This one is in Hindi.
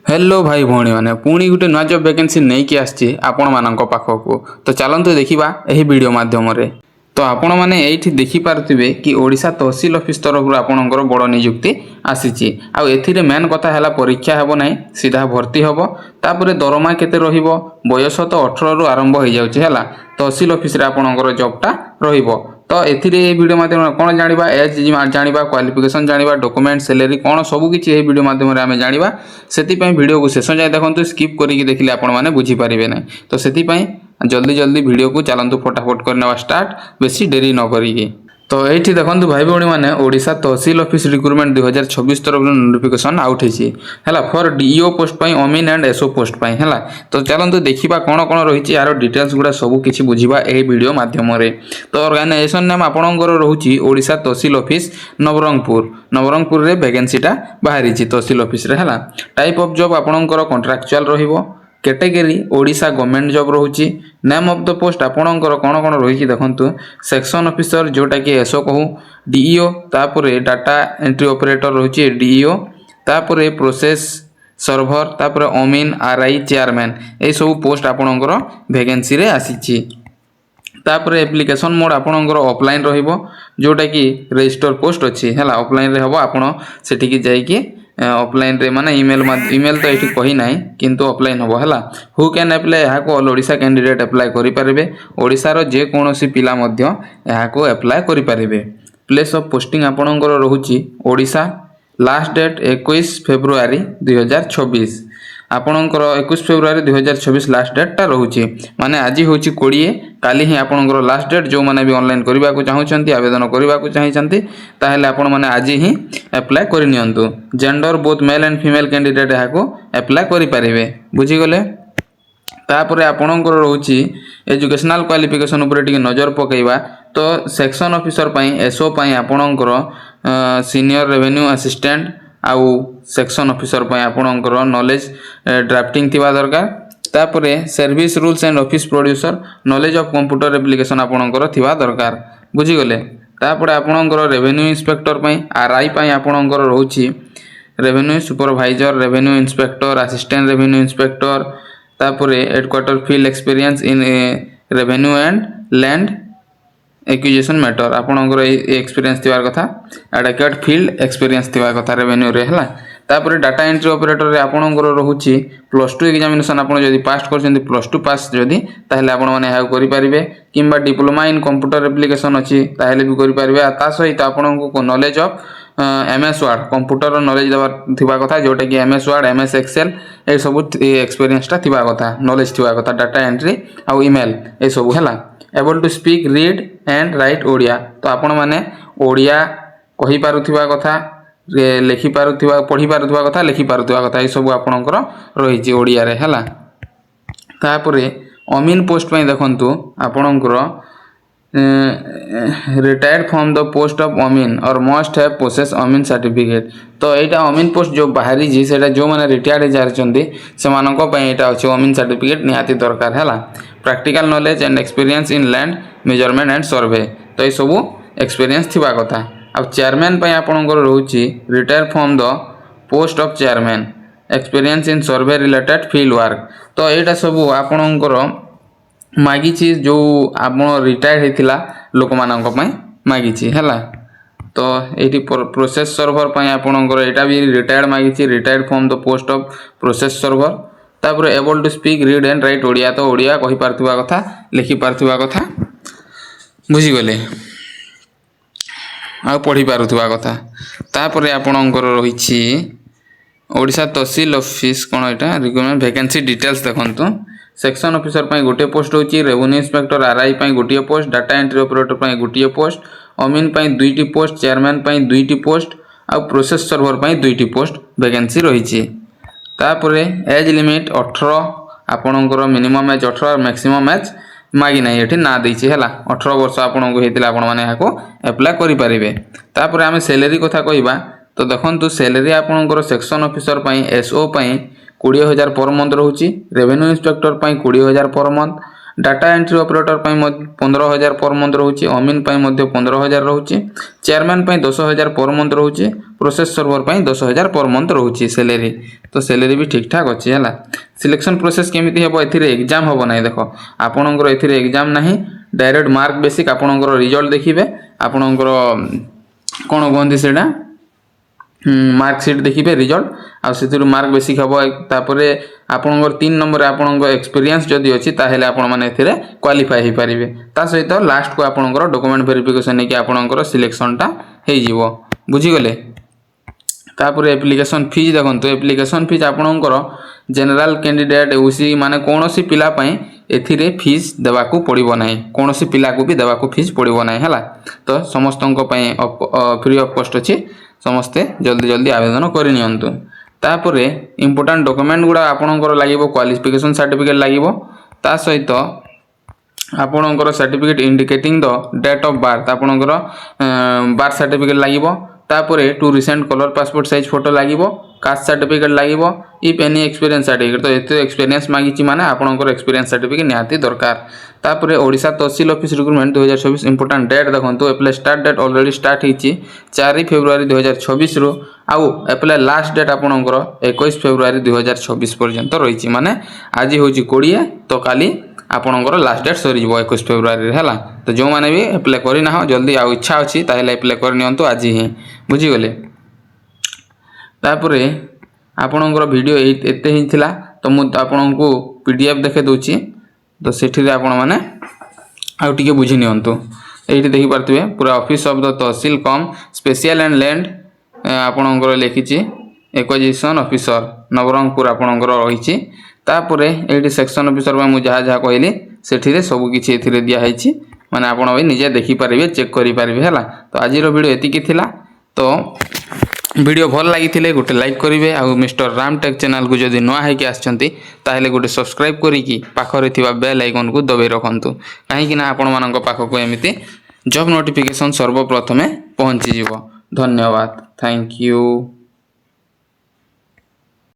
हेलो भाई भौणी मैंने पुणी गोटे नुआ जॉब वैकेंसी नहीं कि आसी आपण मान पाखक तो चलते देखा यही वीडियो माध्यम तो आपण मैंने ये देखिपे कि ओडिशा तहसील ऑफिस तरफ आपणकर बड़ नियुक्ति आसी आउ मेन कथा है परीक्षा हेब ना सीधा भर्ती हम तापर दरमा केते रहिबो बयस तो 18 रु आरंभ हो जाऊँगा तहसील ऑफिस आपणकर जॉबटा रहिबो तो वीडियो माध्यम कौन जाना एज जाना क्वालिफिकेशन जाना डॉक्यूमेंट सैलरी कौन सबकि वीडियो माध्यम आम जाना से वीडियो को शेष जाए देखो स्किप करके देखिले आपण मैंने बुझीपारे ना तो से जल्दी जल्दी वीडियो को चलतु फटाफट करने स्टार्ट बेसी डेरी न करी तो ये देखो भाई भौणी मैंने ओडिशा तहसील ऑफिस रिक्रुटमेंट 2026 तरफ नोटिफिकेशन आउट है फॉर डीईओ पोस्ट अमीन एंड एसओ पोस्ट है तो चलते देखा कौन कौन रही यार डिटेल्स गुड़ा सब किसी बुझा यही वीडियो माध्यम तो ऑर्गेनाइजेशन नेम आपणकर रोचे ओडिशा तहसील ऑफिस नवरंगपुर रे वैकेंसीटा बाहरी तहसील ऑफिस रे है टाइप ऑफ जॉब आपणकर कॉन्ट्रैक्चुअल रहिबो कैटेगरी ओडिशा गवर्नमेंट जॉब रोचे नेम ऑफ द पोस्ट आपणकर कौन कौन रही देखु सेक्शन ऑफिसर जोटा कि एसओ कहूँ डीईओ तापर डाटा एंट्री ऑपरेटर रोचे डीईओ तापर प्रोसेस सर्भर तापर अमीन आरआई चेयरमैन ये सब पोस्ट आपणकर वैकेंसी रे आसी तापर एप्लिकेशन मोड आपणकर ऑफलाइन रहिबो जोटा कि रजिस्टर पोस्ट अच्छी है ऑफलाइन रे हबो आपण सेठी जाइए ऑफलाइन रे माने ईमेल तो ये कही ना किंतु ऑफलाइन हम है हु कैन अप्लाई यहाँ ऑल ओडिशा कैंडिडेट अप्लाई करें ओडिशार जेकोसी पिला यहाँ को अप्लाई करें प्लेस ऑफ पोस्टिंग आपणकर रोचे ओडिशा लास्ट डेट 21 फेब्रुआरी 2026 आपणकर 21 फेब्रुआरी 2026 लास्ट डेटा रोचे माने आज हूँ 20 काली ही आपणकर लास्ट डेट जो मैंने भी ऑनलाइन करने को चाहते आवेदन करने को चाहते ताहले आपण मैंने आज ही अप्लाई करनियंतु gender both male and female candidate यहाँ को अप्लाई करें बुझीगले तापर आपणकर रोचे एजुकेशनल क्वालिफिकेशन उपर टिके नजर पकेबा तो सेक्शन ऑफिसर एसओ आपणकर सीनियर रेवेन्यू असिस्टेंट आउ सेक्शन ऑफिसर आपणकर नॉलेज ड्राफ्टिंग थिबा दरकार तापर service rules and office producer knowledge of computer application आपणकर थिबा दरकार बुझीगले तापर आपणकर रेवेन्यू इंस्पेक्टर आरआई आपणकर रोचे revenue supervisor revenue inspector assistant revenue inspector तापर headquarter field experience in revenue and land acquisition matter आपणकर एक्सपीरियंस थिबार कथा एडेक्वेट फील्ड एक्सपीरियंस थिबार कथा रेवेन्यू रे हला तापर डाटा एंट्री ऑपरेटर रे आपणकर रोचे +2 एग्जामिनेशन आपण जदी पास करछन्ती +2 पास जदी ताहले आपण माने हा करि परिबे किंबा डिप्लोमा इन कंप्यूटर एप्लिकेशन अछि ताहले भी करि परिबे ता सहित आपण को knowledge of MS Word computer knowledge देबार थिबा कथा जोटा कि एमएस वर्ड एमएस एक्सेल ए सब एक्सपीरियंसटा थिबा कथा नॉलेज थिबा कथा डाटा एंट्री आ ईमेल ए सब हला able to speak read and write Odia तो आपण माने ओडिया कहि पारुथिबा कथा लिखि पारुथिबा पढ़ी पारुथिबा कथा लिखि पारुथिबा कथा ए सब आपणकर रहिछि ओडिया रे हला तापरे अमीन पोस्ट पई देखंतु आपणकर retired from the post of amin or must have possess amin certificate तो यहाँ अमीन पोस्ट जो बाहरी जी से जो मैंने रिटायर्ड हो जाती से यहाँ अच्छे अमीन सर्टिफिकेट निहाती दरकार है practical knowledge and experience in land measurement and सर्वे तो ये सब एक्सपीरियंस थिबा कथा अब चेयरमैन आपणकर रोचे retire from the post of chairman experience in survey related field work तो यहाँ सब आपणकर मागिछि जो आप रिटायर्ड होता लोक मानी मागिछि है तो ये प्रोसेस सर्वर आपणकर यहाँ भी रिटायर्ड मागिछि retired from the post of process server तापर able to speak read and write Odia तो ओडिया कहि पारथिबा कथा लिखि पारथिबा कथा बुझीगले आ पढ़ी पारथिबा कथा तापर आपणकर रहिछि ओडिशा तहसील ऑफिस कौन यहाँ रिक्रुटमेंट वैकेंसी डिटेल्स देखंतु सेक्शन ऑफिसर गोटे पोस्ट होची रेवेन्यू इंस्पेक्टर आरआई गोटे पोस्ट डाटा एंट्री ऑपरेटर गोटे पोस्ट अमीन 2टी पोस्ट चेयरमैन 2टी पोस्ट आ प्रोसेस सर्वर 2टी पोस्ट वैकेंसी रही तापर एज लिमिट 18 आपणकर मिनिमम एज 18 और मैक्सिमम एज मागी ना ये ना देती है 18 वर्ष आपको होता आपको एप्लाय करेंगे तापर आम सैलरी कथा कहवा तो देखो सैलरी आपणकर section officer SO 20,000 per month रोचे revenue inspector 20,000 per month data entry operator 15,000 per month रोचे, अमीन 15,000 रोचे, चेयरमैन 10,000 पर मंथ रोचे, प्रोसेस सर्वर 10,000 पर मंथ रोचे सैलरी। तो सैलरी भी ठीक ठाक अच्छी है। सिलेक्शन प्रोसेस केमिति हेबो एथिरे एग्जाम होबो नै देखो आपनकर एथिरे एग्जाम नाही डायरेक्ट मार्क बेसिक आपनकर रिजल्ट देखिबे आपनकर कोन गंदी सेडा मार्कशीट देखिए रिजल्ट आ मार्क बेसिक हम तापरे आपनकर 3 नंबर आपनकर एक्सपीरियंस जदि अछि ताहेले आपण माने एथिरे क्वालिफाई हो पारिबे। ता सहित लास्ट को आपनकर डॉक्यूमेंट वेरिफिकेशन नै कि आपनकर सिलेक्शन टा हे जिवो बुझी गले। तापरे एप्लिकेशन फीस देखंतु एप्लिकेशन फीस आपनकर जनरल कैंडिडेट उसी माने कोनोसी पिला पई एथिरे फीस देबाकू पड़िबो नाही, कोनोसी पिला को भी देबाकू फीस पड़िबो नाही हला। तो समस्तन को पई फ्री ऑफ कॉस्ट अछि, समस्ते जल्दी जल्दी आवेदन करि नियंतु। तापरे इंपोर्टेंट डॉक्यूमेंट गुडा आपनकर लागिबो क्वालिफिकेशन सर्टिफिकेट लागिबो, ता सहित आपनकर certificate indicating the date of birth आपनकर बर्थ सर्टिफिकेट लागिबो। तापरे two recent colour passport size photo लागिबो, कास्ट सर्टिफिकेट लागिबो, इफ एनी एक्सपीरियंस सर्टिफिकेट तो एते एक्सपीरियंस मागिची माने आपनकर एक्सपीरियंस सर्टिफिकेट निहाती दरकार। तापरे ओडिशा तहसील ऑफिस रिक्रूटमेंट 2024 इंपोर्टेंट डेट देखंतु apply start date already start हिची 4 फेब्रुआरी 2024 रो आउ एप्लाई लास्ट डेट आपनकर 21 फेब्रुआरी 2026 पर्यंत रहिची माने आज होची 20 तो काली आपनकर लास्ट डेट सरी जबो 21 फेब्रुआरी रे हला। तो जो माने भी अप्लाई करि ना हो जल्दी आ इच्छा अछि ताहेले अप्लाई कर नियंतु आज ही बुझी गले। तापरे आपनकर वीडियो एते ही थिला तो मु आपनकू पीडीएफ देखे दोची तो सेठी रे आपण माने आ टिके बुझी नियंतु। एठी देखि परतबे पूरा office of the tehsil come special and land आपनकर लिखिची एक्विजिशन ऑफिसर नवरंगपुर आपनकर रहिची। तापरे एठी सेक्शन ऑफिसर मु जहा जहा कहली सेठी रे सब किछि एथिरे दिया हैची माने आपण भाई निजे देखि परिबे चेक करि परिबे हला। तो आज रो वीडियो एति की थिला। तो वीडियो भल लगी गोटे लाइक करेंगे आ मिस्टर रामटेक चैनल को जदि नुआ है आसचंती ताहेले गोटे सब्सक्राइब करिकी पाखरे थिबा बेल आइकन को दबाई रखंतु कहीं ना आपण मानक पाखक एमिति जॉब नोटिफिकेशन सर्वप्रथमे पहुंची जिवो। धन्यवाद, थैंक यू।